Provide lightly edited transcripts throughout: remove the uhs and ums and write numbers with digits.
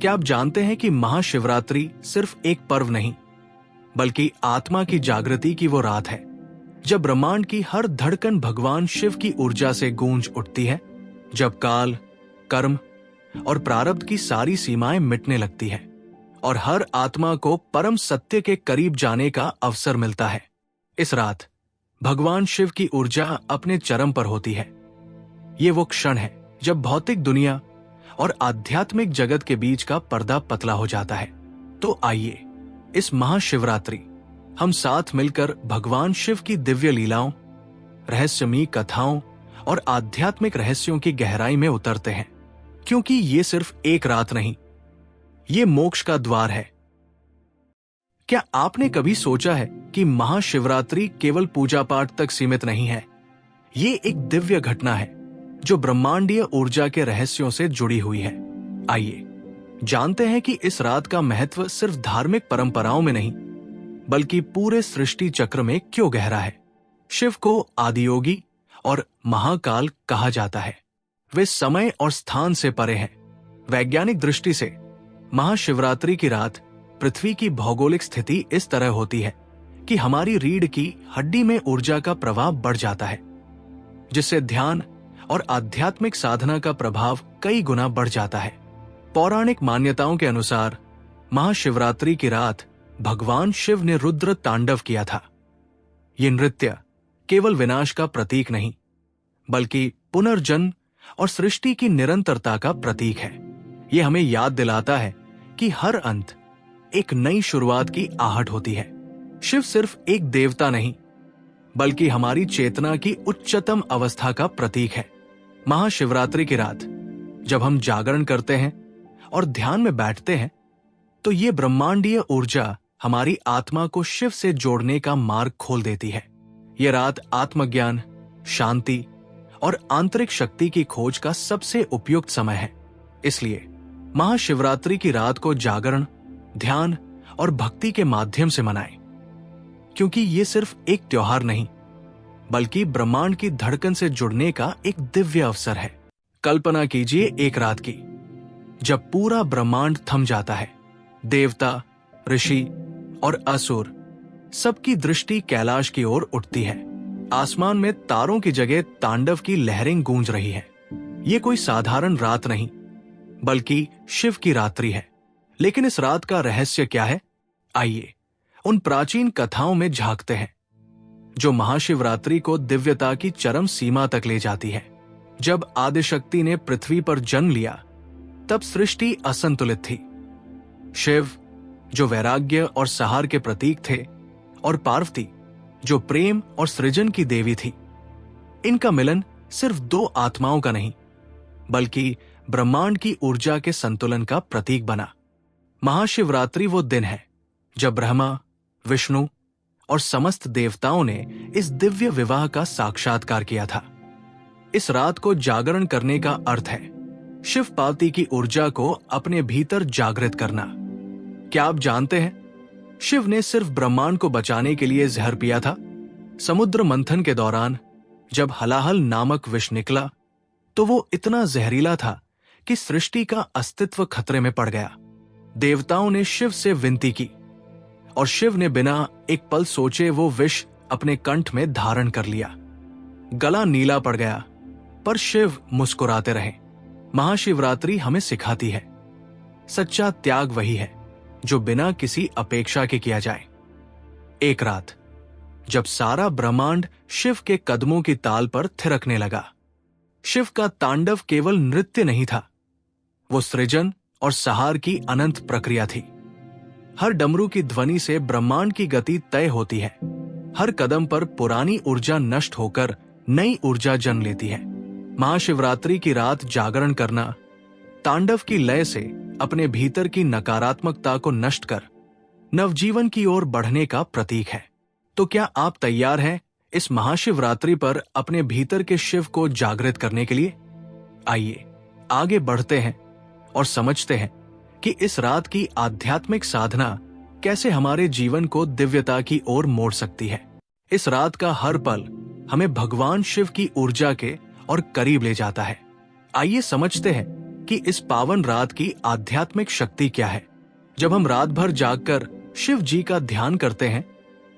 क्या आप जानते हैं कि महाशिवरात्रि सिर्फ एक पर्व नहीं, बल्कि आत्मा की जागृति की वो रात है जब ब्रह्मांड की हर धड़कन भगवान शिव की ऊर्जा से गूंज उठती है, जब काल, कर्म और प्रारब्ध की सारी सीमाएं मिटने लगती है और हर आत्मा को परम सत्य के करीब जाने का अवसर मिलता है। इस रात भगवान शिव की ऊर्जा अपने चरम पर होती है। ये वो क्षण है जब भौतिक दुनिया और आध्यात्मिक जगत के बीच का पर्दा पतला हो जाता है। तो आइए इस महाशिवरात्रि हम साथ मिलकर भगवान शिव की दिव्य लीलाओं, रहस्यमयी कथाओं और आध्यात्मिक रहस्यों की गहराई में उतरते हैं, क्योंकि ये सिर्फ एक रात नहीं, ये मोक्ष का द्वार है। क्या आपने कभी सोचा है कि महाशिवरात्रि केवल पूजा पाठ तक सीमित नहीं है? ये एक दिव्य घटना है जो ब्रह्मांडीय ऊर्जा के रहस्यों से जुड़ी हुई है। आइए जानते हैं कि इस रात का महत्व सिर्फ धार्मिक परंपराओं में नहीं, बल्कि पूरे सृष्टि चक्र में क्यों गहरा है। शिव को आदियोगी और महाकाल कहा जाता है। वे समय और स्थान से परे हैं। वैज्ञानिक दृष्टि से महाशिवरात्रि की रात पृथ्वी की भौगोलिक स्थिति इस तरह होती है कि हमारी रीढ़ की हड्डी में ऊर्जा का प्रवाह बढ़ जाता है, जिससे ध्यान और आध्यात्मिक साधना का प्रभाव कई गुना बढ़ जाता है। पौराणिक मान्यताओं के अनुसार महाशिवरात्रि की रात भगवान शिव ने रुद्र तांडव किया था। ये नृत्य केवल विनाश का प्रतीक नहीं, बल्कि पुनर्जन्म और सृष्टि की निरंतरता का प्रतीक है। ये हमें याद दिलाता है कि हर अंत एक नई शुरुआत की आहट होती है। शिव सिर्फ एक देवता नहीं, बल्कि हमारी चेतना की उच्चतम अवस्था का प्रतीक है। महाशिवरात्रि की रात जब हम जागरण करते हैं और ध्यान में बैठते हैं, तो ये ब्रह्मांडीय ऊर्जा हमारी आत्मा को शिव से जोड़ने का मार्ग खोल देती है। ये रात आत्मज्ञान, शांति और आंतरिक शक्ति की खोज का सबसे उपयुक्त समय है। इसलिए महाशिवरात्रि की रात को जागरण, ध्यान और भक्ति के माध्यम से मनाएं, क्योंकि ये सिर्फ एक त्योहार नहीं, बल्कि ब्रह्मांड की धड़कन से जुड़ने का एक दिव्य अवसर है। कल्पना कीजिए एक रात की जब पूरा ब्रह्मांड थम जाता है। देवता, ऋषि और असुर सबकी दृष्टि कैलाश की ओर उठती है। आसमान में तारों की जगह तांडव की लहरें गूंज रही है। ये कोई साधारण रात नहीं, बल्कि शिव की रात्रि है। लेकिन इस रात का रहस्य क्या है? आइए उन प्राचीन कथाओं में झांकते हैं जो महाशिवरात्रि को दिव्यता की चरम सीमा तक ले जाती है। जब आदिशक्ति ने पृथ्वी पर जन्म लिया, तब सृष्टि असंतुलित थी। शिव जो वैराग्य और सहार के प्रतीक थे, और पार्वती जो प्रेम और सृजन की देवी थी, इनका मिलन सिर्फ दो आत्माओं का नहीं, बल्कि ब्रह्मांड की ऊर्जा के संतुलन का प्रतीक बना। महाशिवरात्रि वो दिन है जब ब्रह्मा, विष्णु और समस्त देवताओं ने इस दिव्य विवाह का साक्षात्कार किया था। इस रात को जागरण करने का अर्थ है शिव पार्वती की ऊर्जा को अपने भीतर जागृत करना। क्या आप जानते हैं, शिव ने सिर्फ ब्रह्मांड को बचाने के लिए जहर पिया था? समुद्र मंथन के दौरान जब हलाहल नामक विष निकला, तो वो इतना जहरीला था कि सृष्टि का अस्तित्व खतरे में पड़ गया। देवताओं ने शिव से विनती की और शिव ने बिना एक पल सोचे वो विष अपने कंठ में धारण कर लिया। गला नीला पड़ गया, पर शिव मुस्कुराते रहे। महाशिवरात्रि हमें सिखाती है, सच्चा त्याग वही है जो बिना किसी अपेक्षा के किया जाए। एक रात जब सारा ब्रह्मांड शिव के कदमों की ताल पर थिरकने लगा, शिव का तांडव केवल नृत्य नहीं था, वो सृजन और सहार की अनंत प्रक्रिया थी। हर डमरू की ध्वनि से ब्रह्मांड की गति तय होती है। हर कदम पर पुरानी ऊर्जा नष्ट होकर नई ऊर्जा जन्म लेती है। महाशिवरात्रि की रात जागरण करना, तांडव की लय से अपने भीतर की नकारात्मकता को नष्ट कर नवजीवन की ओर बढ़ने का प्रतीक है। तो क्या आप तैयार हैं इस महाशिवरात्रि पर अपने भीतर के शिव को जागृत करने के लिए? आइए आगे बढ़ते हैं और समझते हैं कि इस रात की आध्यात्मिक साधना कैसे हमारे जीवन को दिव्यता की ओर मोड़ सकती है। इस रात का हर पल हमें भगवान शिव की ऊर्जा के और करीब ले जाता है। आइए समझते हैं कि इस पावन रात की आध्यात्मिक शक्ति क्या है। जब हम रात भर जागकर शिव जी का ध्यान करते हैं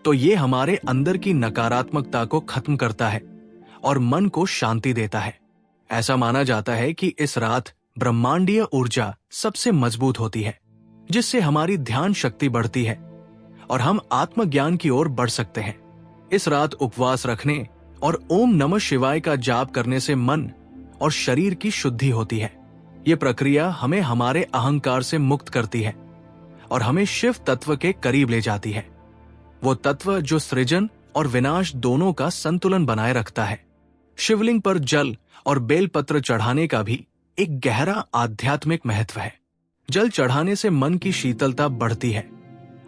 तो ये हमारे अंदर की नकारात्मकता को खत्म करता है और मन को शांति देता है। ऐसा माना जाता है कि इस रात ब्रह्मांडीय ऊर्जा सबसे मजबूत होती है, जिससे हमारी ध्यान शक्ति बढ़ती है और हम आत्मज्ञान की ओर बढ़ सकते हैं। इस रात उपवास रखने और ओम नमः शिवाय का जाप करने से मन और शरीर की शुद्धि होती है। ये प्रक्रिया हमें हमारे अहंकार से मुक्त करती है और हमें शिव तत्व के करीब ले जाती है, वो तत्व जो सृजन और विनाश दोनों का संतुलन बनाए रखता है। शिवलिंग पर जल और बेलपत्र चढ़ाने का भी एक गहरा आध्यात्मिक महत्व है। जल चढ़ाने से मन की शीतलता बढ़ती है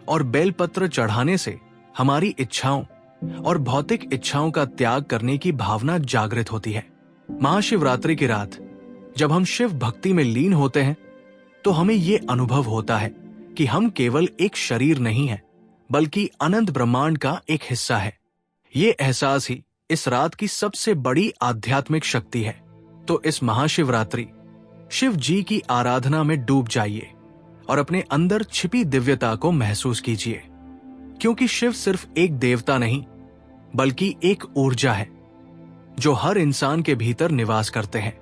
और बेलपत्र चढ़ाने से हमारी इच्छाओं और भौतिक इच्छाओं का त्याग करने की भावना जागृत होती है। महाशिवरात्रि की रात जब हम शिव भक्ति में लीन होते हैं तो हमें ये अनुभव होता है कि हम केवल एक शरीर नहीं हैं, बल्कि अनंत ब्रह्मांड का एक हिस्सा है। ये एहसास ही इस रात की सबसे बड़ी आध्यात्मिक शक्ति है। तो इस महाशिवरात्रि शिव जी की आराधना में डूब जाइए और अपने अंदर छिपी दिव्यता को महसूस कीजिए, क्योंकि शिव सिर्फ एक देवता नहीं बल्कि एक ऊर्जा है जो हर इंसान के भीतर निवास करते हैं।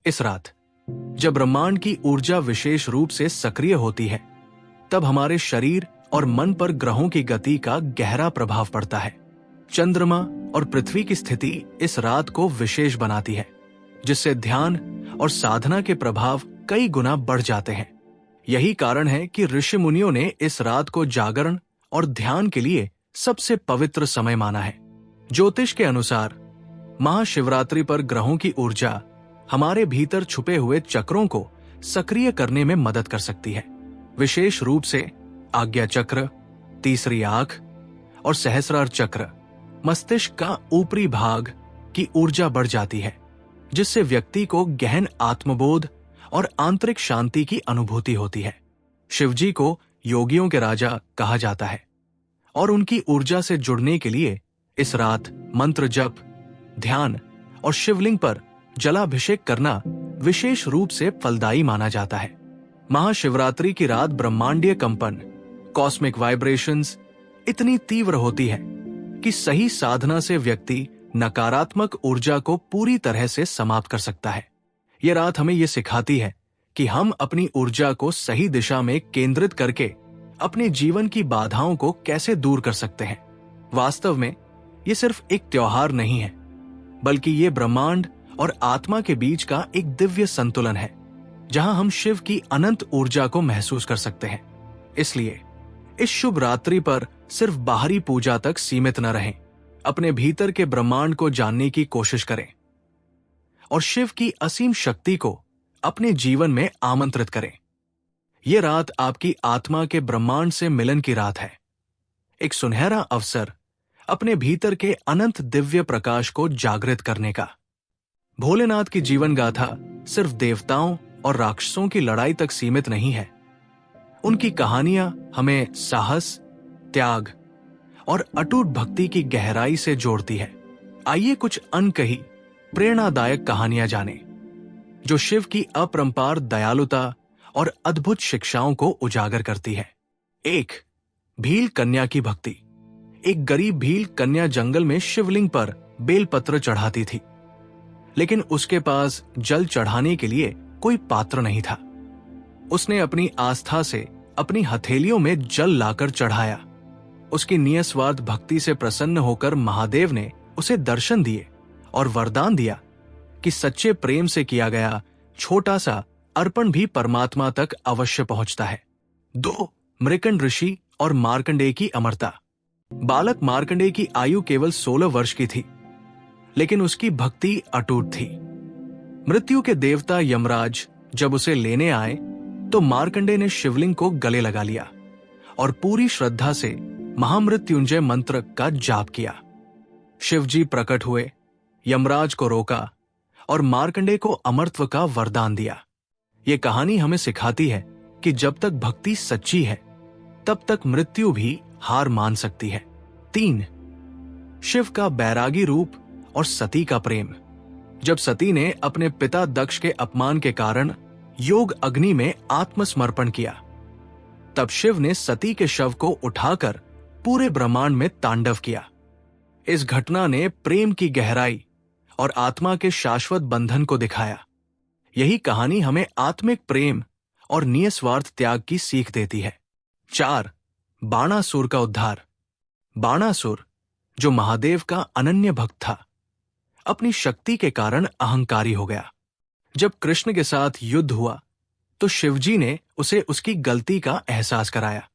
इस रात जब ब्रह्मांड की ऊर्जा विशेष रूप से सक्रिय होती है तब हमारे शरीर और मन पर ग्रहों की गति का गहरा प्रभाव पड़ता है। चंद्रमा और पृथ्वी की स्थिति इस रात को विशेष बनाती है, जिससे ध्यान और साधना के प्रभाव कई गुना बढ़ जाते हैं। यही कारण है कि ऋषि मुनियों ने इस रात को जागरण और ध्यान के लिए सबसे पवित्र समय माना है। ज्योतिष के अनुसार महाशिवरात्रि पर ग्रहों की ऊर्जा हमारे भीतर छुपे हुए चक्रों को सक्रिय करने में मदद कर सकती है। विशेष रूप से आज्ञा चक्र, तीसरी आंख और सहस्रार चक्र, मस्तिष्क का ऊपरी भाग की ऊर्जा बढ़ जाती है, जिससे व्यक्ति को गहन आत्मबोध और आंतरिक शांति की अनुभूति होती है। शिवजी को योगियों के राजा कहा जाता है और उनकी ऊर्जा से जुड़ने के लिए इस रात मंत्र जप, ध्यान और शिवलिंग पर जलाभिषेक करना विशेष रूप से फलदायी माना जाता है। महाशिवरात्रि की रात ब्रह्मांडीय कंपन, कॉस्मिक वाइब्रेशंस इतनी तीव्र होती है कि सही साधना से व्यक्ति नकारात्मक ऊर्जा को पूरी तरह से समाप्त कर सकता है। यह रात हमें यह सिखाती है कि हम अपनी ऊर्जा को सही दिशा में केंद्रित करके अपने जीवन की बाधाओं को कैसे दूर कर सकते हैं। वास्तव में ये सिर्फ एक त्योहार नहीं है, बल्कि ये ब्रह्मांड और आत्मा के बीच का एक दिव्य संतुलन है, जहां हम शिव की अनंत ऊर्जा को महसूस कर सकते हैं। इसलिए इस शुभ रात्रि पर सिर्फ बाहरी पूजा तक सीमित न रहें, अपने भीतर के ब्रह्मांड को जानने की कोशिश करें और शिव की असीम शक्ति को अपने जीवन में आमंत्रित करें। यह रात आपकी आत्मा के ब्रह्मांड से मिलन की रात है, एक सुनहरा अवसर अपने भीतर के अनंत दिव्य प्रकाश को जागृत करने का। भोलेनाथ की जीवन गाथा सिर्फ देवताओं और राक्षसों की लड़ाई तक सीमित नहीं है। उनकी कहानियां हमें साहस, त्याग और अटूट भक्ति की गहराई से जोड़ती है। आइए कुछ अनकही प्रेरणादायक कहानियां जानें, जो शिव की अपरंपार दयालुता और अद्भुत शिक्षाओं को उजागर करती है। 1. भील कन्या की भक्ति। एक गरीब भील कन्या जंगल में शिवलिंग पर बेलपत्र चढ़ाती थी, लेकिन उसके पास जल चढ़ाने के लिए कोई पात्र नहीं था। उसने अपनी आस्था से अपनी हथेलियों में जल लाकर चढ़ाया। उसकी निस्वार्थ भक्ति से प्रसन्न होकर महादेव ने उसे दर्शन दिए और वरदान दिया कि सच्चे प्रेम से किया गया छोटा सा अर्पण भी परमात्मा तक अवश्य पहुंचता है। 2. मृकंड ऋषि और मार्कंडेय की अमरता। बालक मार्कंडेय की आयु केवल 16 वर्ष की थी, लेकिन उसकी भक्ति अटूट थी। मृत्यु के देवता यमराज जब उसे लेने आए तो मार्कंडेय ने शिवलिंग को गले लगा लिया और पूरी श्रद्धा से महामृत्युंजय मंत्र का जाप किया। शिवजी प्रकट हुए, यमराज को रोका और मार्कंडेय को अमरत्व का वरदान दिया। ये कहानी हमें सिखाती है कि जब तक भक्ति सच्ची है, तब तक मृत्यु भी हार मान सकती है। 3. शिव का बैरागी रूप और सती का प्रेम। जब सती ने अपने पिता दक्ष के अपमान के कारण योग अग्नि में आत्मसमर्पण किया। तब शिव ने सती के शव को उठाकर पूरे ब्रह्मांड में तांडव किया। इस घटना ने प्रेम की गहराई और आत्मा के शाश्वत बंधन को दिखाया। यही कहानी हमें आत्मिक प्रेम और निस्वार्थ त्याग की सीख देती है। 4. बाणासुर का उद्धार। बाणासुर, जो महादेव का अनन्य भक्त था, अपनी शक्ति के कारण अहंकारी हो गया। जब कृष्ण के साथ युद्ध हुआ तो शिवजी ने उसे उसकी गलती का एहसास कराया।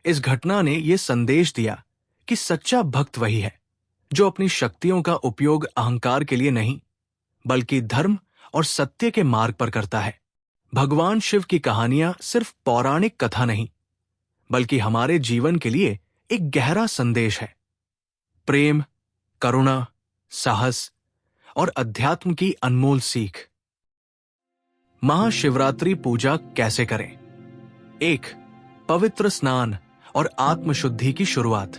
इस घटना ने यह संदेश दिया कि सच्चा भक्त वही है जो अपनी शक्तियों का उपयोग अहंकार के लिए नहीं, बल्कि धर्म और सत्य के मार्ग पर करता है। भगवान शिव की कहानियां सिर्फ पौराणिक कथा नहीं, बल्कि हमारे जीवन के लिए एक गहरा संदेश है। प्रेम, करुणा, साहस और अध्यात्म की अनमोल सीख। महाशिवरात्रि पूजा कैसे करें? 1. पवित्र स्नान और आत्मशुद्धि की शुरुआत।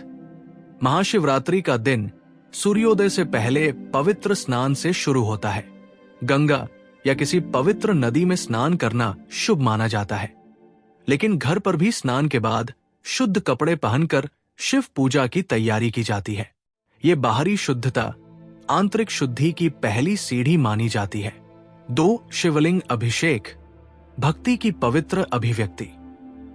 महाशिवरात्रि का दिन सूर्योदय से पहले पवित्र स्नान से शुरू होता है। गंगा या किसी पवित्र नदी में स्नान करना शुभ माना जाता है, लेकिन घर पर भी स्नान के बाद शुद्ध कपड़े पहनकर शिव पूजा की तैयारी की जाती है। ये बाहरी शुद्धता आंतरिक शुद्धि की पहली सीढ़ी मानी जाती है। 2. शिवलिंग अभिषेक, भक्ति की पवित्र अभिव्यक्ति।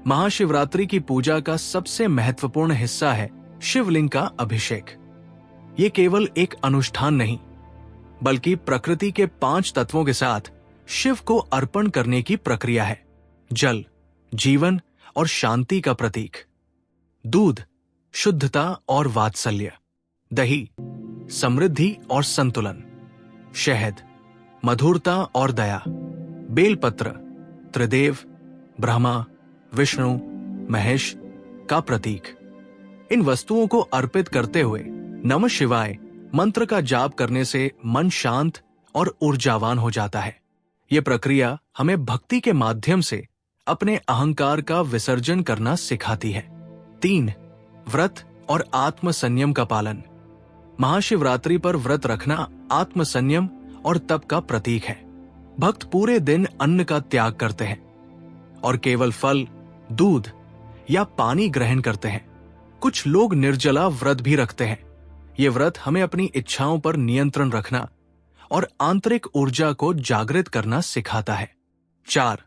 महाशिवरात्रि की पूजा का सबसे महत्वपूर्ण हिस्सा है शिवलिंग का अभिषेक। ये केवल एक अनुष्ठान नहीं, बल्कि प्रकृति के 5 तत्वों के साथ शिव को अर्पण करने की प्रक्रिया है। जल, जीवन और शांति का प्रतीक। दूध, शुद्धता और वात्सल्य। दही, समृद्धि और संतुलन। शहद, मधुरता और दया। बेलपत्र, त्रिदेव, ब्रह्मा, विष्णु, महेश का प्रतीक। इन वस्तुओं को अर्पित करते हुए नमः शिवाय मंत्र का जाप करने से मन शांत और ऊर्जावान हो जाता है। यह प्रक्रिया हमें भक्ति के माध्यम से अपने अहंकार का विसर्जन करना सिखाती है। 3. व्रत और आत्म संयम का पालन। महाशिवरात्रि पर व्रत रखना आत्म संयम और तप का प्रतीक है। भक्त पूरे दिन अन्न का त्याग करते हैं और केवल फल, दूध या पानी ग्रहण करते हैं। कुछ लोग निर्जला व्रत भी रखते हैं। ये व्रत हमें अपनी इच्छाओं पर नियंत्रण रखना और आंतरिक ऊर्जा को जागृत करना सिखाता है। 4.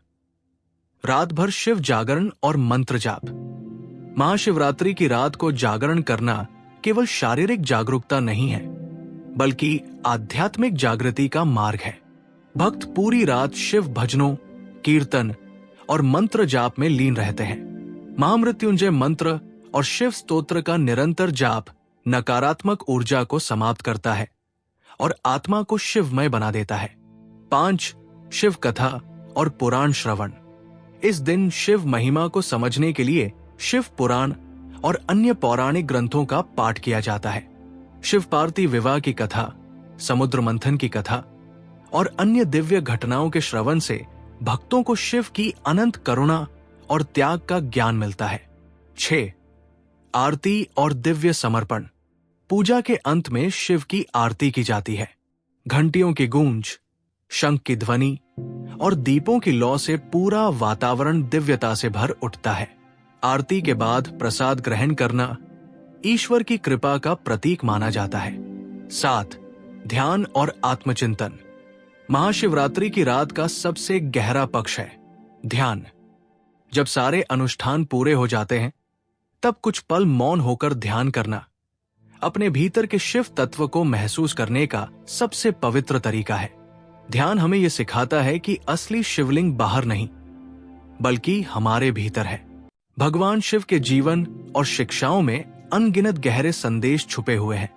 रात भर शिव जागरण और मंत्र जाप। महाशिवरात्रि की रात को जागरण करना केवल शारीरिक जागरूकता नहीं है, बल्कि आध्यात्मिक जागृति का मार्ग है। भक्त पूरी रात शिव भजनों, कीर्तन और मंत्र जाप में लीन रहते हैं। महामृत्युंजय मंत्र और शिव स्तोत्र का निरंतर जाप नकारात्मक ऊर्जा को समाप्त करता है और आत्मा को शिवमय बना देता है। 5. शिव कथा और पुराण श्रवण। इस दिन शिव महिमा को समझने के लिए शिव पुराण और अन्य पौराणिक ग्रंथों का पाठ किया जाता है। शिव पार्वती विवाह की कथा, समुद्र मंथन की कथा और अन्य दिव्य घटनाओं के श्रवण से भक्तों को शिव की अनंत करुणा और त्याग का ज्ञान मिलता है। 6. आरती और दिव्य समर्पण। पूजा के अंत में शिव की आरती की जाती है। घंटियों की गूंज, शंख की ध्वनि और दीपों की लौ से पूरा वातावरण दिव्यता से भर उठता है। आरती के बाद प्रसाद ग्रहण करना ईश्वर की कृपा का प्रतीक माना जाता है। 7. ध्यान और आत्मचिंतन। महाशिवरात्रि की रात का सबसे गहरा पक्ष है ध्यान। जब सारे अनुष्ठान पूरे हो जाते हैं, तब कुछ पल मौन होकर ध्यान करना अपने भीतर के शिव तत्व को महसूस करने का सबसे पवित्र तरीका है। ध्यान हमें यह सिखाता है कि असली शिवलिंग बाहर नहीं, बल्कि हमारे भीतर है। भगवान शिव के जीवन और शिक्षाओं में अनगिनत गहरे संदेश छुपे हुए हैं,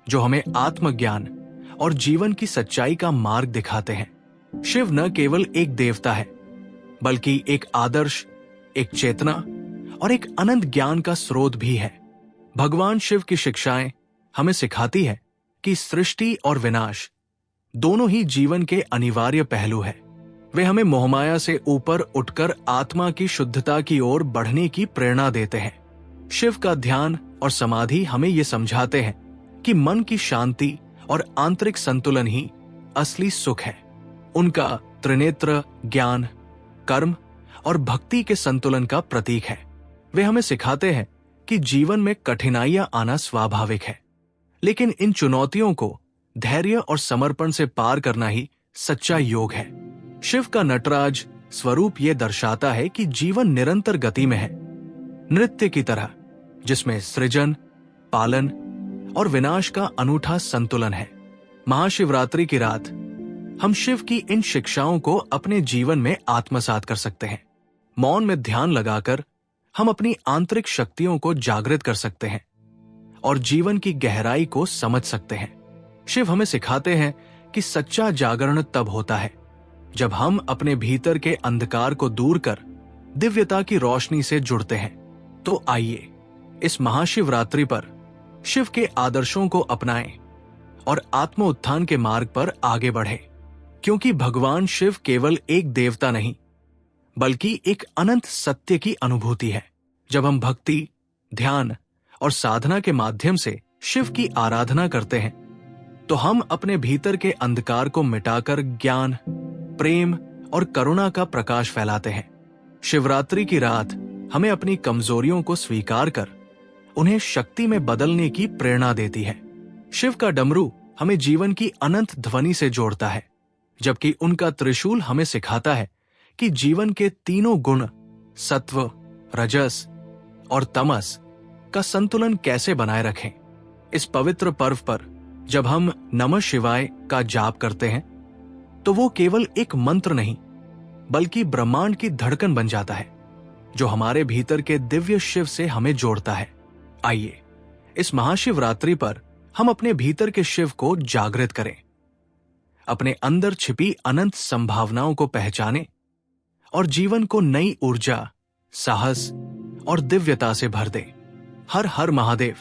जो हमें आत्मज्ञान और जीवन की सच्चाई का मार्ग दिखाते हैं। शिव न केवल एक देवता है, बल्कि एक आदर्श, एक चेतना और एक अनंत ज्ञान का स्रोत भी है। भगवान शिव की शिक्षाएं हमें सिखाती है कि सृष्टि और विनाश दोनों ही जीवन के अनिवार्य पहलू है। वे हमें मोहमाया से ऊपर उठकर आत्मा की शुद्धता की ओर बढ़ने की प्रेरणा देते हैं। शिव का ध्यान और समाधि हमें ये समझाते हैं कि मन की शांति और आंतरिक संतुलन ही असली सुख है। उनका त्रिनेत्र ज्ञान, कर्म और भक्ति के संतुलन का प्रतीक है। वे हमें सिखाते हैं कि जीवन में कठिनाइयां आना स्वाभाविक है, लेकिन इन चुनौतियों को धैर्य और समर्पण से पार करना ही सच्चा योग है। शिव का नटराज स्वरूप यह दर्शाता है कि जीवन निरंतर गति में है, नृत्य की तरह, जिसमें सृजन, पालन और विनाश का अनूठा संतुलन है। महाशिवरात्रि की रात हम शिव की इन शिक्षाओं को अपने जीवन में आत्मसात कर सकते हैं। मौन में ध्यान लगाकर हम अपनी आंतरिक शक्तियों को जागृत कर सकते हैं और जीवन की गहराई को समझ सकते हैं। शिव हमें सिखाते हैं कि सच्चा जागरण तब होता है जब हम अपने भीतर के अंधकार को दूर कर दिव्यता की रोशनी से जुड़ते हैं। तो आइए इस महाशिवरात्रि पर शिव के आदर्शों को अपनाएं और आत्म उत्थान के मार्ग पर आगे बढ़ें, क्योंकि भगवान शिव केवल एक देवता नहीं बल्कि एक अनंत सत्य की अनुभूति है। जब हम भक्ति, ध्यान और साधना के माध्यम से शिव की आराधना करते हैं तो हम अपने भीतर के अंधकार को मिटाकर ज्ञान, प्रेम और करुणा का प्रकाश फैलाते हैं। शिवरात्रि की रात हमें अपनी कमजोरियों को स्वीकार कर उन्हें शक्ति में बदलने की प्रेरणा देती है। शिव का डमरू हमें जीवन की अनंत ध्वनि से जोड़ता है, जबकि उनका त्रिशूल हमें सिखाता है कि जीवन के तीनों गुण, सत्व, रजस और तमस का संतुलन कैसे बनाए रखें। इस पवित्र पर्व पर जब हम नमः शिवाय का जाप करते हैं तो वो केवल एक मंत्र नहीं बल्कि ब्रह्मांड की धड़कन बन जाता है, जो हमारे भीतर के दिव्य शिव से हमें जोड़ता है। आइए इस महाशिवरात्रि पर हम अपने भीतर के शिव को जागृत करें, अपने अंदर छिपी अनंत संभावनाओं को पहचानें और जीवन को नई ऊर्जा, साहस और दिव्यता से भर दें। हर हर महादेव।